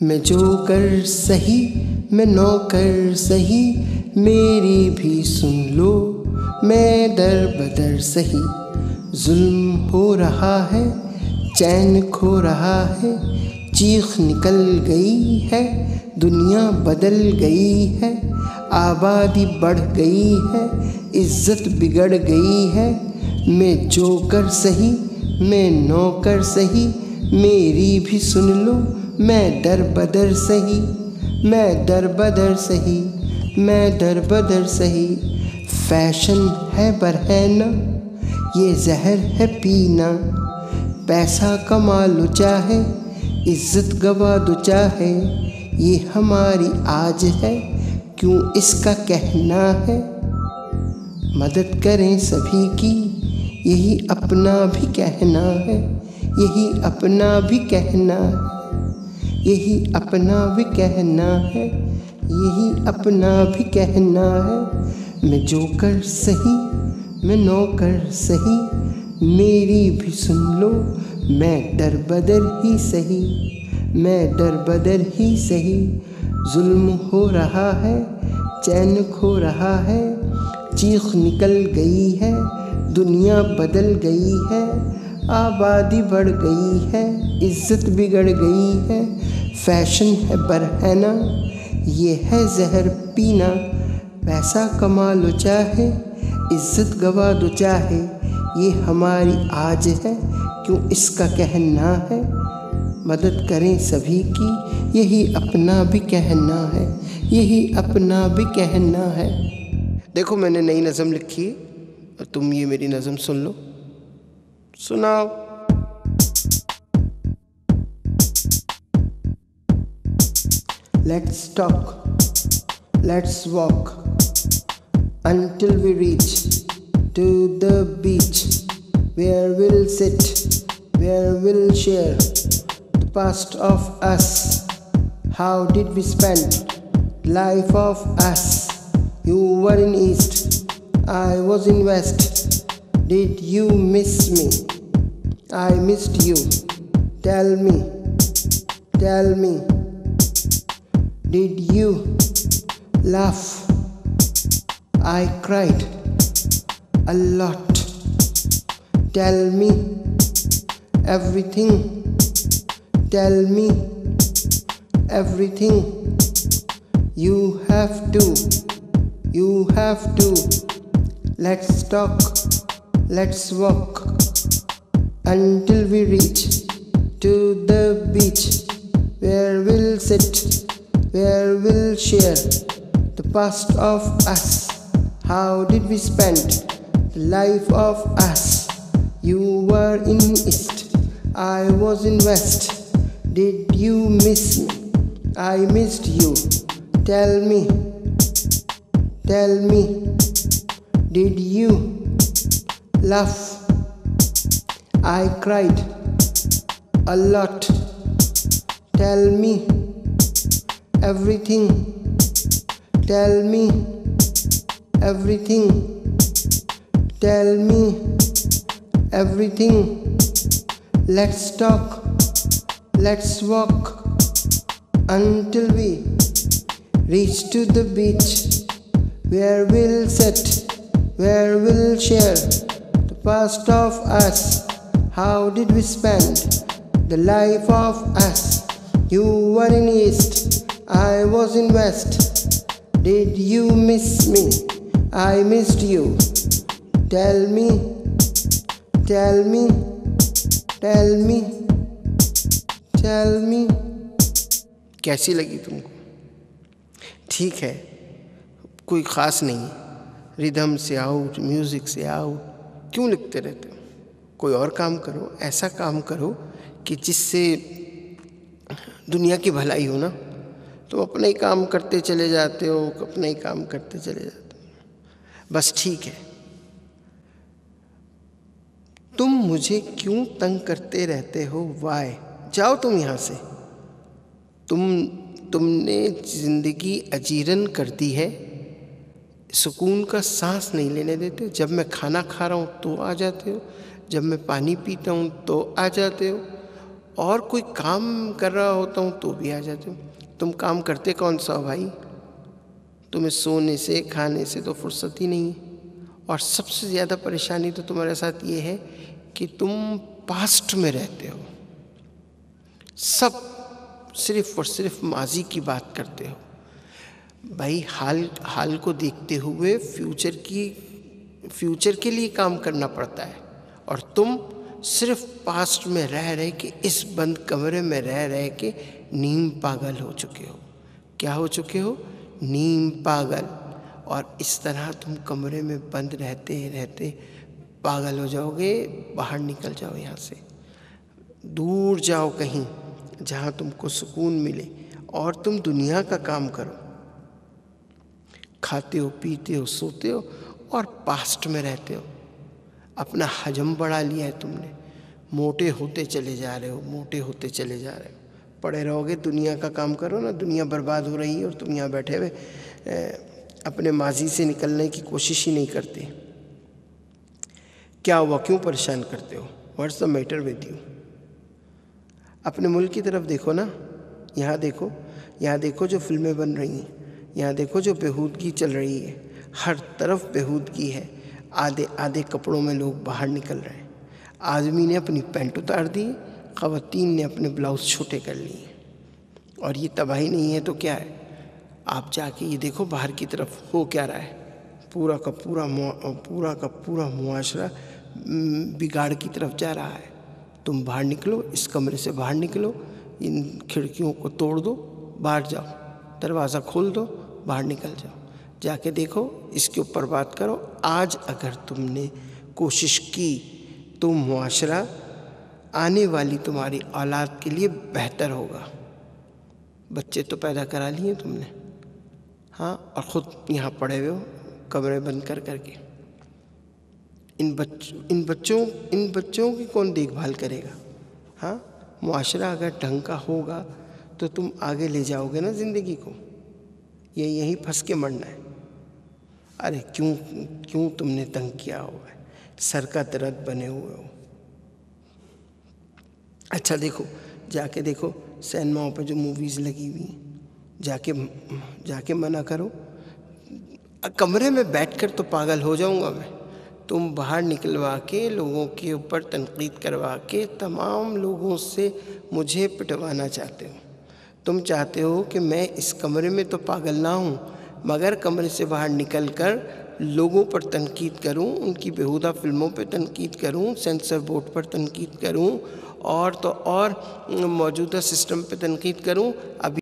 मैं जोकर सही मैं नौकर सही, मेरी भी सुन लो। मैं दर बदर सही, जुल्म हो रहा है, चैन खो रहा है, चीख निकल गई है, दुनिया बदल गई है, आबादी बढ़ गई है, इज्जत बिगड़ गई है। मैं जोकर सही मैं नौकर सही, मेरी भी सुन लो। मैं दर बदर सही मैं दर बदर सही मैं दर बदर सही। फैशन है बरहना, ये जहर है पीना, पैसा कमा लो चाहे, इज्जत गवा दो चाहे, ये हमारी आज है, क्यों इसका कहना है। मदद करें सभी की, यही अपना भी कहना है, यही अपना भी कहना है, यही अपना भी कहना है, यही अपना भी कहना है। मैं जोकर सही मैं नौकर सही, मेरी भी सुन लो। मैं दर बदर ही सही मैं दर बदर ही सही। जुल्म हो रहा है, चैन खो रहा है, चीख निकल गई है, दुनिया बदल गई है, आबादी बढ़ गई है, इज्जत बिगड़ गई है। फैशन है बरहना, ये है जहर पीना, पैसा कमा लो चाहे, इज्जत गवा दो चाहे, ये हमारी आज है, क्यों इसका कहना है। मदद करें सभी की, यही अपना भी कहना है, यही अपना भी कहना है। देखो मैंने नई नज़म लिखी है और तुम ये मेरी नज़म सुन लो। सुनाओ। Let's talk, let's walk until we reach to the beach, where we'll sit, where we'll share the past of us. How did we spend life of us? You were in East, I was in West. Did you miss me? I missed you. Tell me. Did you laugh? I cried a lot. Tell me everything. Tell me everything. You have to. Let's talk, let's walk until we reach to the beach, where we'll sit, where we'll share the past of us. How did we spend the life of us? You were in East, I was in West. Did you miss me? I missed you. Tell me. Did you laugh? I cried a lot. Tell me everything. Tell me everything. Tell me everything. Let's talk, let's walk until we reach to the beach, where we'll sit, where we'll share the past of us. How did we spend the life of us? You were in East, I was in West. Did you miss me? I missed you. Tell me. कैसी लगी तुमको? ठीक है, कोई ख़ास नहीं, rhythm से out, music से आउट। क्यों लिखते रहते हो? कोई और काम करो, ऐसा काम करो कि जिससे दुनिया की भलाई हो ना। तो अपना ही काम करते चले जाते हो, अपना ही काम करते चले जाते हो। बस ठीक है। तुम मुझे क्यों तंग करते रहते हो? वाई? जाओ तुम यहाँ से। तुमने ज़िंदगी अजीरन कर दी है, सुकून का सांस नहीं लेने देते। जब मैं खाना खा रहा हूँ तो आ जाते हो, जब मैं पानी पीता हूँ तो आ जाते हो, और कोई काम कर रहा होता हूँ तो भी आ जाते हो। तुम काम करते कौन सा हो भाई? तुम्हें सोने से खाने से तो फुर्सत ही नहीं है। और सबसे ज़्यादा परेशानी तो तुम्हारे साथ ये है कि तुम पास्ट में रहते हो, सब सिर्फ और सिर्फ माजी की बात करते हो। भाई हाल को देखते हुए फ्यूचर के लिए काम करना पड़ता है, और तुम सिर्फ पास्ट में रह रहे के इस बंद कमरे में रह रहे के नीम पागल हो चुके हो। क्या हो चुके हो? नीम पागल। और इस तरह तुम कमरे में बंद रहते रहते पागल हो जाओगे। बाहर निकल जाओ, यहाँ से दूर जाओ कहीं जहाँ तुमको सुकून मिले, और तुम दुनिया का काम करो। खाते हो, पीते हो, सोते हो और पास्ट में रहते हो। अपना हजम बढ़ा लिया है तुमने, मोटे होते चले जा रहे हो, मोटे होते चले जा रहे हो। पड़े रहोगे, दुनिया का काम करो ना, दुनिया बर्बाद हो रही है और तुम यहाँ बैठे हुए अपने माजी से निकलने की कोशिश ही नहीं करते। क्या हुआ? क्यों परेशान करते हो? What's the matter with you? अपने मुल्क की तरफ देखो ना, यहाँ देखो, यहाँ देखो जो फिल्में बन रही हैं, यहाँ देखो जो बेहूदगी चल रही है, हर तरफ बेहूदगी है। आधे आधे कपड़ों में लोग बाहर निकल रहे हैं। आदमी ने अपनी पैंट उतार दी, ख़वातीन ने अपने ब्लाउज छोटे कर लिए। और ये तबाही नहीं है तो क्या है? आप जाके ये देखो बाहर की तरफ हो क्या रहा है। पूरा का पूरा मुआशरा बिगाड़ की तरफ जा रहा है। तुम बाहर निकलो, इस कमरे से बाहर निकलो, इन खिड़कियों को तोड़ दो, बाहर जाओ, दरवाज़ा खोल दो, बाहर निकल जाओ, जाके देखो, इसके ऊपर बात करो। आज अगर तुमने कोशिश की तो मुआशरा आने वाली तुम्हारी औलाद के लिए बेहतर होगा। बच्चे तो पैदा करा लिए तुमने, हाँ, और ख़ुद यहाँ पड़े हुए हो कमरे बंद कर करके। इन बच्चों की कौन देखभाल करेगा? हाँ, मुआशरा अगर ढंग का होगा तो तुम आगे ले जाओगे ना ज़िंदगी को। ये यहीं फंस के मरना है। अरे क्यों तुमने तंग किया हुआ है? सर का दर्द बने हुए हो। अच्छा देखो, जाके देखो सिनेमाओं पे जो मूवीज़ लगी हुई हैं, जाके मना करो। कमरे में बैठकर तो पागल हो जाऊंगा मैं। तुम बाहर निकलवा के लोगों के ऊपर तनकीद करवा के तमाम लोगों से मुझे पिटवाना चाहते हो। तुम चाहते हो कि मैं इस कमरे में तो पागल ना हूँ, मगर कमरे से बाहर निकलकर लोगों पर तनकीद करूं, उनकी बेहुदा फिल्मों पर तनकीद करूं, सेंसर बोर्ड पर तनकीद करूं, और तो और मौजूदा सिस्टम पर तनकीद करूं। अभी